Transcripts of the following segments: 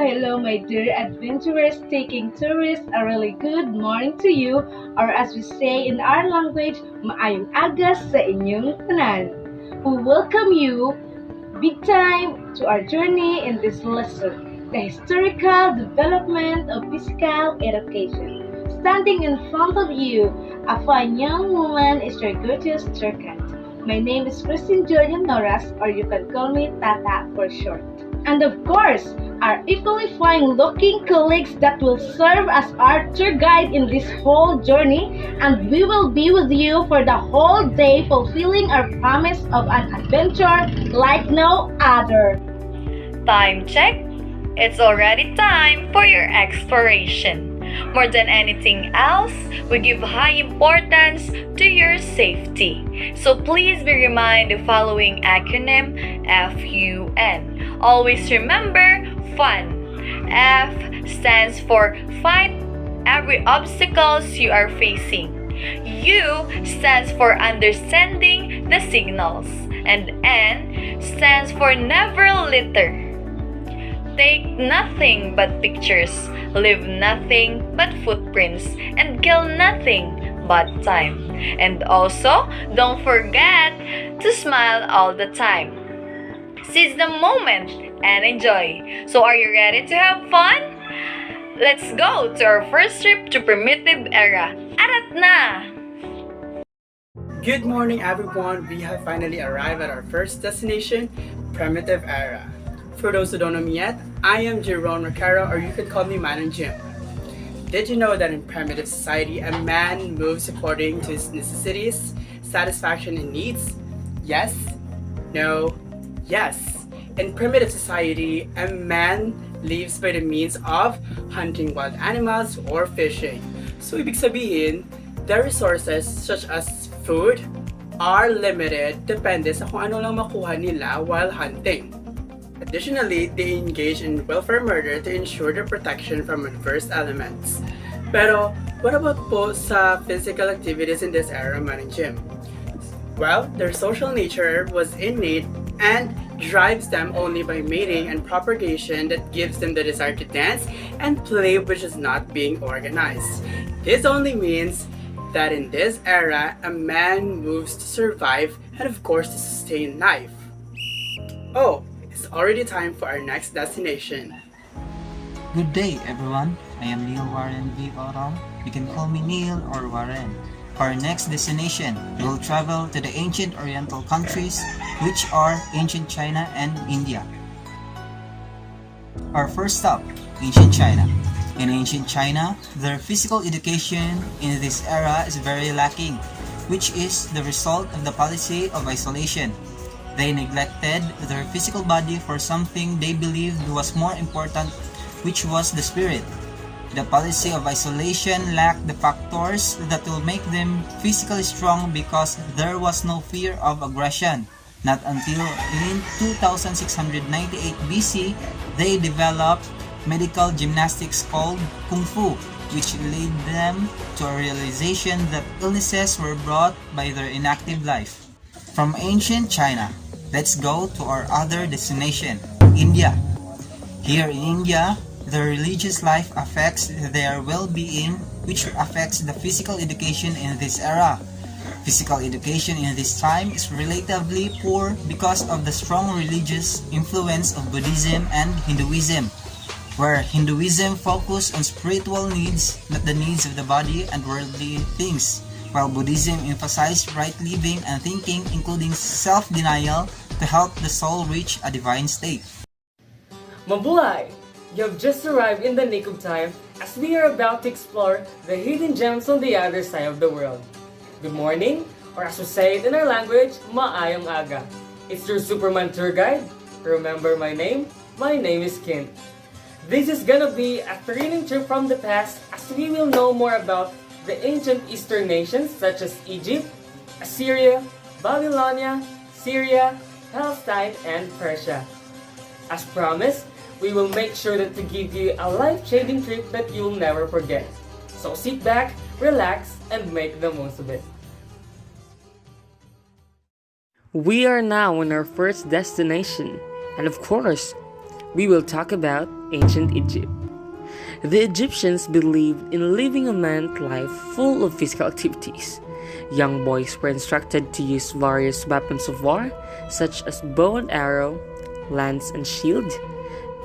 hello, my dear adventurers taking tourists. A really good morning to you, or as we say in our language, maayong aga sa inyong tanan. We welcome you big time to our journey in this lesson, the historical development of physical education. Standing in front of you, a fine young woman is your gorgeous circuit. My name is Cristine Joy Leonoras, or you can call me Tata for short. And of course, our equally fine-looking colleagues that will serve as our tour guide in this whole journey, and we will be with you for the whole day, fulfilling our promise of an adventure like no other. Time check. It's already time for your exploration. More than anything else, we give high importance to your safety. So please be reminded the following acronym FUN. Always remember FUN. F stands for fight every obstacles you are facing. U stands for understanding the signals. And N stands for never litter. Take nothing but pictures, leave nothing but footprints, and kill nothing but time. And also, don't forget to smile all the time. Seize the moment and enjoy. So are you ready to have fun? Let's go to our first trip to primitive era. Arat na! Good morning everyone, we have finally arrived at our first destination, primitive era. For those who don't know me yet, I am Jerone Roquero, or you could call me Man and Jim. Did you know that in primitive society, a man moves according to his necessities, satisfaction, and needs? Yes? No? Yes. In primitive society, a man lives by the means of hunting wild animals or fishing. So ibig sabihin, their resources such as food are limited depende sa kung ano lang makuha nila while hunting. Additionally, they engage in welfare murder to ensure their protection from adverse elements. Pero, what about po sa physical activities in this era, Man and Jim? Well, their social nature was innate and drives them only by mating and propagation that gives them the desire to dance and play, which is not being organized. This only means that in this era, a man moves to survive and of course to sustain life. Oh, it's already time for our next destination. Good day, everyone. I am Neil Warren V. Orong. You can call me Neil or Warren. For our next destination, we will travel to the ancient Oriental countries, which are ancient China and India. Our first stop, ancient China. In ancient China, their physical education in this era is very lacking, which is the result of the policy of isolation. They neglected their physical body for something they believed was more important, which was the spirit. The policy of isolation lacked the factors that will make them physically strong because there was no fear of aggression. Not until in 2698 BC, they developed medical gymnastics called Kung Fu, which led them to a realization that illnesses were brought by their inactive life. From ancient China, let's go to our other destination, India. Here in India, the religious life affects their well-being, which affects the physical education in this era. Physical education in this time is relatively poor because of the strong religious influence of Buddhism and Hinduism, where Hinduism focused on spiritual needs, not the needs of the body and worldly things, while Buddhism emphasized right living and thinking, including self-denial, to help the soul reach a divine state. Mabuhay! You have just arrived in the nick of time as we are about to explore the hidden gems on the other side of the world. Good morning, or as we say it in our language, maayong aga. It's your Superman tour guide. Remember my name? My name is Kint. This is gonna be a thrilling trip from the past as we will know more about the ancient Eastern nations such as Egypt, Assyria, Babylonia, Syria, Palestine, and Persia. As promised, we will make sure that to give you a life-changing trip that you'll never forget. So sit back, relax, and make the most of it. We are now on our first destination, and of course, we will talk about ancient Egypt. The Egyptians believed in living a man's life full of physical activities. Young boys were instructed to use various weapons of war, such as bow and arrow, lance and shield.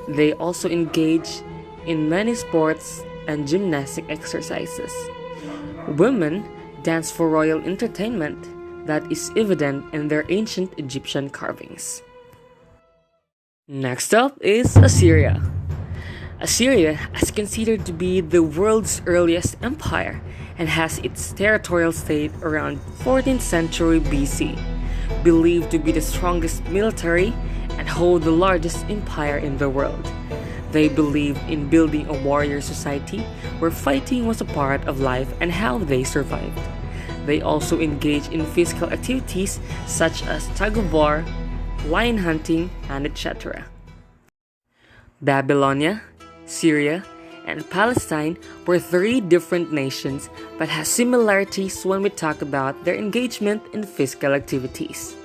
They also engaged in many sports and gymnastic exercises. Women danced for royal entertainment, that is evident in their ancient Egyptian carvings. Next up is Assyria. Assyria is considered to be the world's earliest empire and has its territorial state around 14th century BC, believed to be the strongest military and hold the largest empire in the world. They believed in building a warrior society where fighting was a part of life and how they survived. They also engaged in physical activities such as tug of war, lion hunting, and etc. Babylonia, Syria, and Palestine were three different nations but have similarities when we talk about their engagement in physical activities.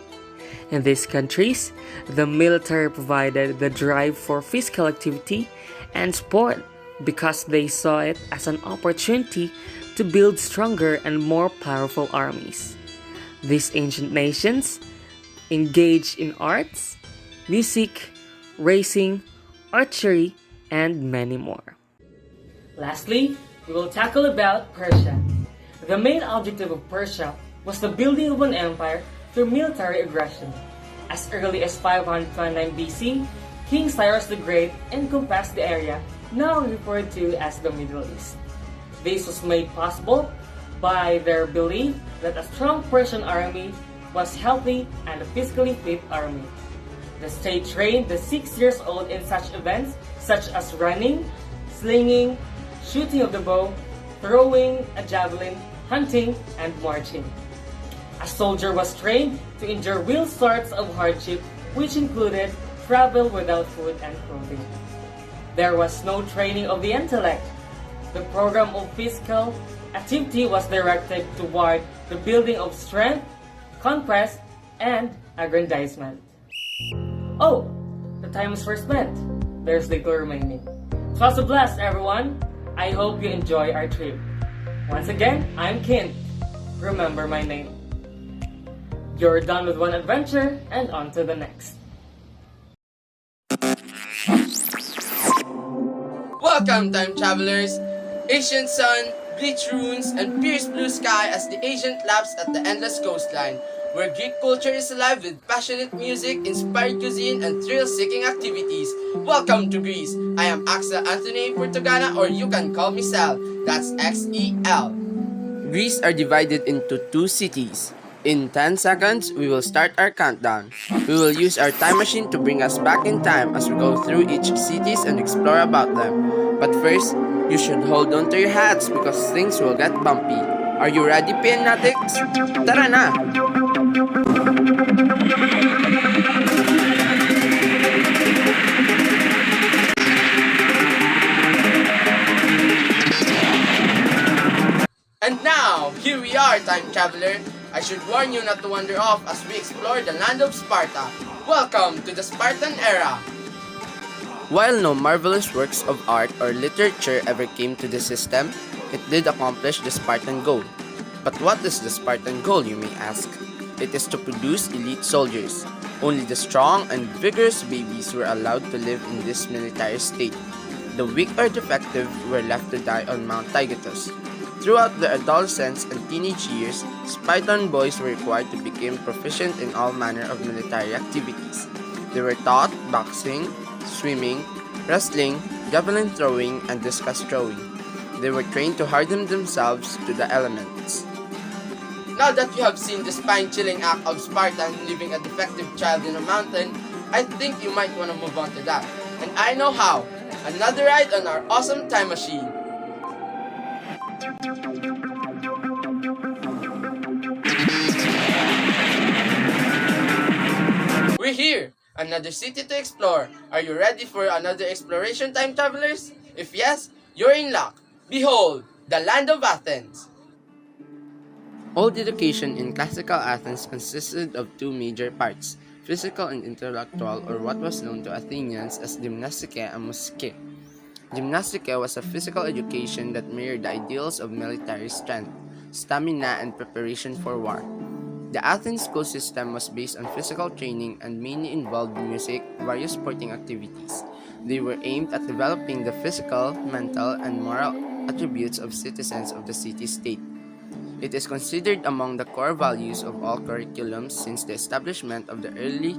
In these countries, the military provided the drive for physical activity and sport because they saw it as an opportunity to build stronger and more powerful armies. These ancient nations engaged in arts, music, racing, archery, and many more. Lastly, we will tackle about Persia. The main objective of Persia was the building of an empire through military aggression. As early as 529 BC, King Cyrus the Great encompassed the area now referred to as the Middle East. This was made possible by their belief that a strong Persian army was healthy and a physically fit army. The state trained the 6 years old in such events such as running, slinging, shooting of the bow, throwing a javelin, hunting, and marching. A soldier was trained to endure real sorts of hardship, which included travel without food and clothing. There was no training of the intellect. The program of physical activity was directed toward the building of strength, conquest, and aggrandizement. Oh, the time is first spent. There's little remaining. It was a blast, everyone. I hope you enjoy our trip. Once again, I'm Kint. Remember my name. You're done with one adventure and on to the next. Welcome, time travelers! Ancient sun, bleached ruins, and fierce blue sky as the ancient laps at the endless coastline, where Greek culture is alive with passionate music, inspired cuisine, and thrill-seeking activities. Welcome to Greece! I am Axcel Portugana, or you can call me Sal. That's X-E-L. Greece are divided into 2 cities. In 10 seconds, we will start our countdown. We will use our time machine to bring us back in time as we go through each cities and explore about them. But first, you should hold on to your hats because things will get bumpy. Are you ready, Pianatics? Tara na! And now, here we are, time traveler. I should warn you not to wander off as we explore the land of Sparta. Welcome to the Spartan era! While no marvelous works of art or literature ever came to the system, it did accomplish the Spartan goal. But what is the Spartan goal, you may ask? It is to produce elite soldiers. Only the strong and vigorous babies were allowed to live in this military state. The weak or defective were left to die on Mount Taygetus. Throughout their adolescence and teenage years, Spartan boys were required to become proficient in all manner of military activities. They were taught boxing, swimming, wrestling, javelin throwing, and discus throwing. They were trained to harden themselves to the elements. Now that you have seen the spine-chilling act of Spartan leaving a defective child in a mountain, I think you might want to move on to that. And I know how! Another ride on our awesome time machine! We're here! Another city to explore. Are you ready for another exploration, time travelers? If yes, you're in luck. Behold, the land of Athens. Old education in classical Athens consisted of 2 major parts. physical and intellectual, or what was known to Athenians as gymnastike and musike. Gymnastike was a physical education that mirrored the ideals of military strength, stamina, and preparation for war. The Athens school system was based on physical training and mainly involved music, various sporting activities. They were aimed at developing the physical, mental, and moral attributes of citizens of the city-state. It is considered among the core values of all curriculums since the establishment of the early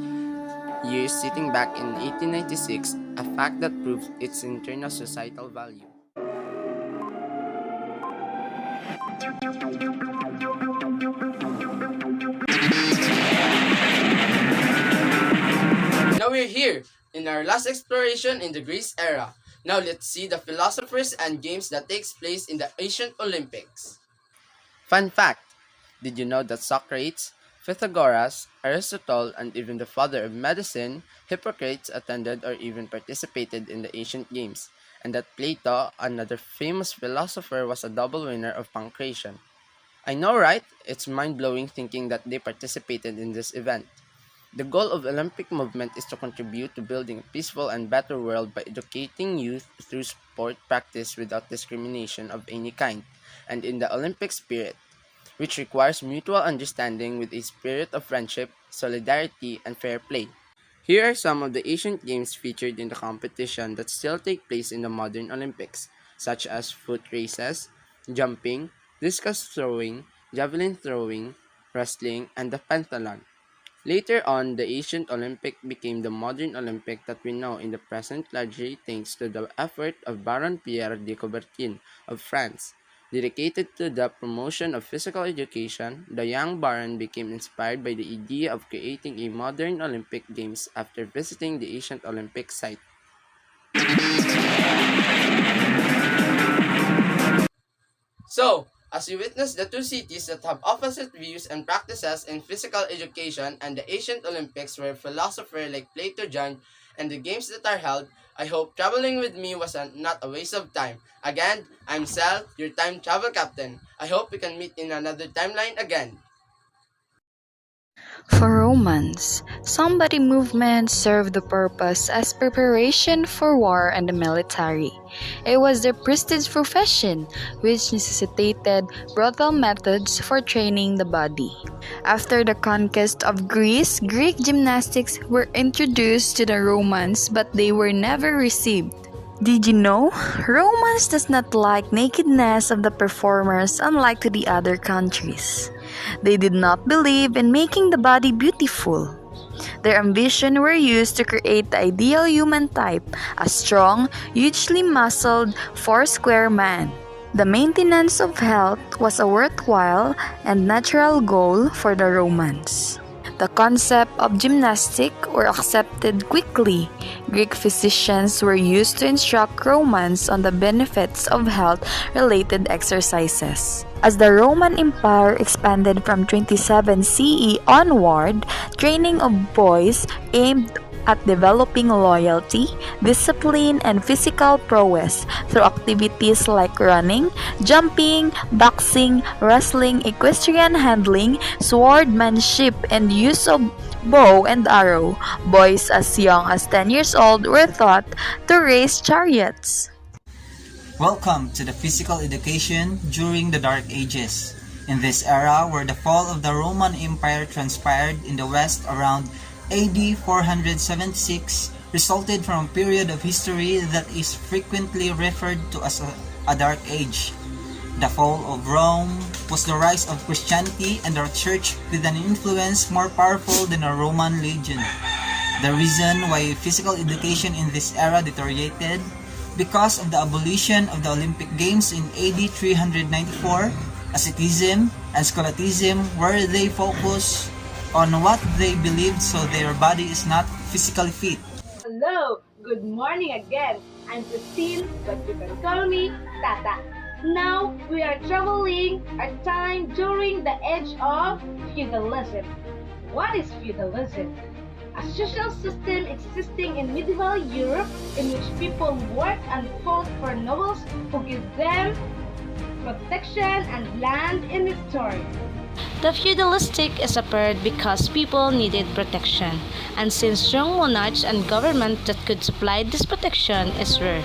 years sitting back in 1896, a fact that proves its internal societal value. Now we're here in our last exploration in the Greece era. Now let's see the philosophers and games that takes place in the ancient Olympics. Fun fact, did you know that Socrates, Pythagoras, Aristotle, and even the father of medicine, Hippocrates, attended or even participated in the ancient games, and that Plato, another famous philosopher, was a double winner of Pancration? I know, right? It's mind-blowing thinking that they participated in this event. The goal of Olympic movement is to contribute to building a peaceful and better world by educating youth through sport practice without discrimination of any kind, and in the Olympic spirit, which requires mutual understanding with a spirit of friendship, solidarity, and fair play. Here are some of the ancient games featured in the competition that still take place in the modern Olympics, such as foot races, jumping, discus throwing, javelin throwing, wrestling, and the pentathlon. Later on, the ancient Olympic became the modern Olympic that we know in the present, largely thanks to the effort of Baron Pierre de Coubertin of France. Dedicated to the promotion of physical education, the young baron became inspired by the idea of creating a modern Olympic Games after visiting the ancient Olympic site. So, as you witness the two cities that have opposite views and practices in physical education and the ancient Olympics where philosophers like Plato joined and the games that are held, I hope traveling with me was not a waste of time. Again, I'm Sal, your time travel captain. I hope we can meet in another timeline again. For Romans, somebody movement served the purpose as preparation for war and the military. It was their prestige profession, which necessitated brutal methods for training the body. After the conquest of Greece, Greek gymnastics were introduced to the Romans, but they were never received. Did you know? Romans does not like nakedness of the performers unlike to the other countries. They did not believe in making the body beautiful. Their ambition were used to create the ideal human type, a strong, hugely muscled, four-square man. The maintenance of health was a worthwhile and natural goal for the Romans. The concept of gymnastic were accepted quickly. Greek physicians were used to instruct Romans on the benefits of health-related exercises. As the Roman Empire expanded from 27 CE onward, training of boys aimed at developing loyalty, discipline, and physical prowess through activities like running, jumping, boxing, wrestling, equestrian handling, swordsmanship, and use of bow and arrow. Boys as young as 10 years old were taught to race chariots. Welcome to the physical education during the Dark Ages. In this era, where the fall of the Roman Empire transpired in the West around AD 476, resulted from a period of history that is frequently referred to as a Dark Age. The fall of Rome was the rise of Christianity and the Church with an influence more powerful than a Roman legion. The reason why physical education in this era deteriorated because of the abolition of the Olympic Games in AD 394, asceticism and scholasticism, where they focus on what they believed so their body is not physically fit. Hello, good morning again. I'm Cristine, but you can call me Tata. Now we are traveling our time during the age of feudalism. What is feudalism? A social system existing in medieval Europe in which people work and fought for nobles who give them protection and land in return. The feudalistic is appeared because people needed protection, and since strong monarchs and government that could supply this protection is rare,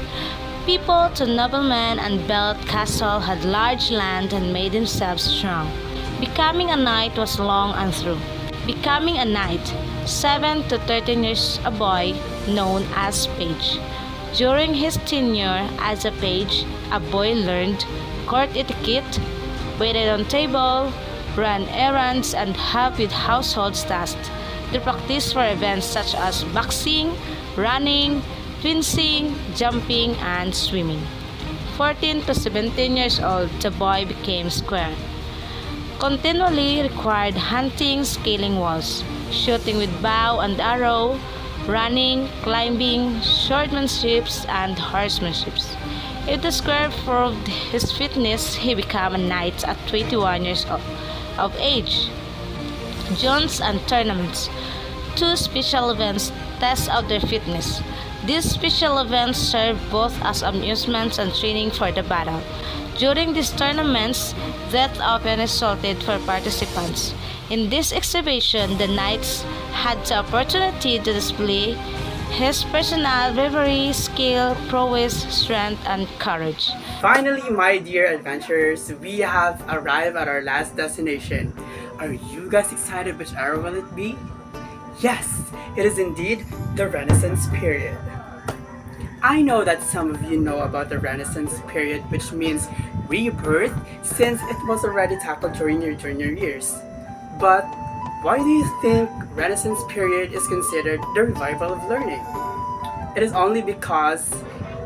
people to noblemen and built castle had large land and made themselves strong. Becoming a knight was long and through. Becoming a knight, 7 to 13 years a boy, known as page. During his tenure as a page, a boy learned court etiquette, waited on table, ran errands, and helped with household tasks. They practiced for events such as boxing, running, fencing, jumping, and swimming. 14 to 17 years old, the boy became square. Continually required hunting, scaling walls, shooting with bow and arrow, running, climbing, swordsmanship, and horsemanship. If the square proved his fitness, he became a knight at 21 years of age. Jones and tournaments, two special events test out their fitness. These special events serve both as amusements and training for the battle. During these tournaments, death often resulted for participants. In this exhibition, the knights had the opportunity to display his personal bravery, skill, prowess, strength, and courage. Finally, my dear adventurers, we have arrived at our last destination. Are you guys excited? Which era will it be? Yes, it is indeed the Renaissance period. I know that some of you know about the Renaissance period, which means rebirth, since it was already tackled during your junior years. But why do you think Renaissance period is considered the revival of learning? It is only because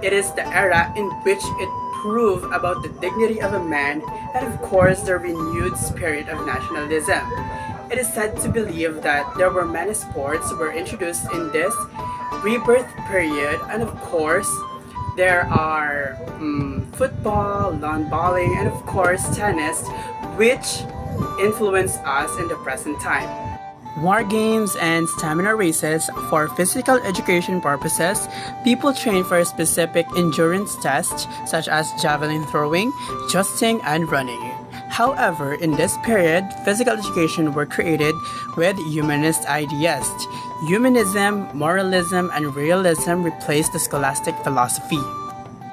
it is the era in which it proved about the dignity of a man and of course the renewed spirit of nationalism. It is said to believe that there were many sports were introduced in this rebirth period, and of course there are football, lawn bowling, and of course tennis, which influence us in the present time. War games and stamina races for physical education purposes, people train for a specific endurance test such as javelin throwing, jousting, and running. However, in this period, physical education were created with humanist ideas. Humanism, moralism, and realism replaced the scholastic philosophy.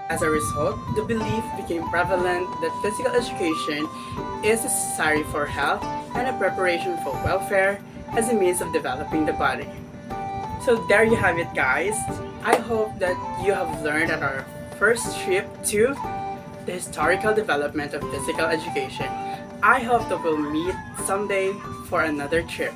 As a result, the belief became prevalent that physical education is necessary for health and a preparation for welfare as a means of developing the body. So there you have it, guys. I hope that you have learned at our first trip to the historical development of physical education. I hope that we'll meet someday for another trip.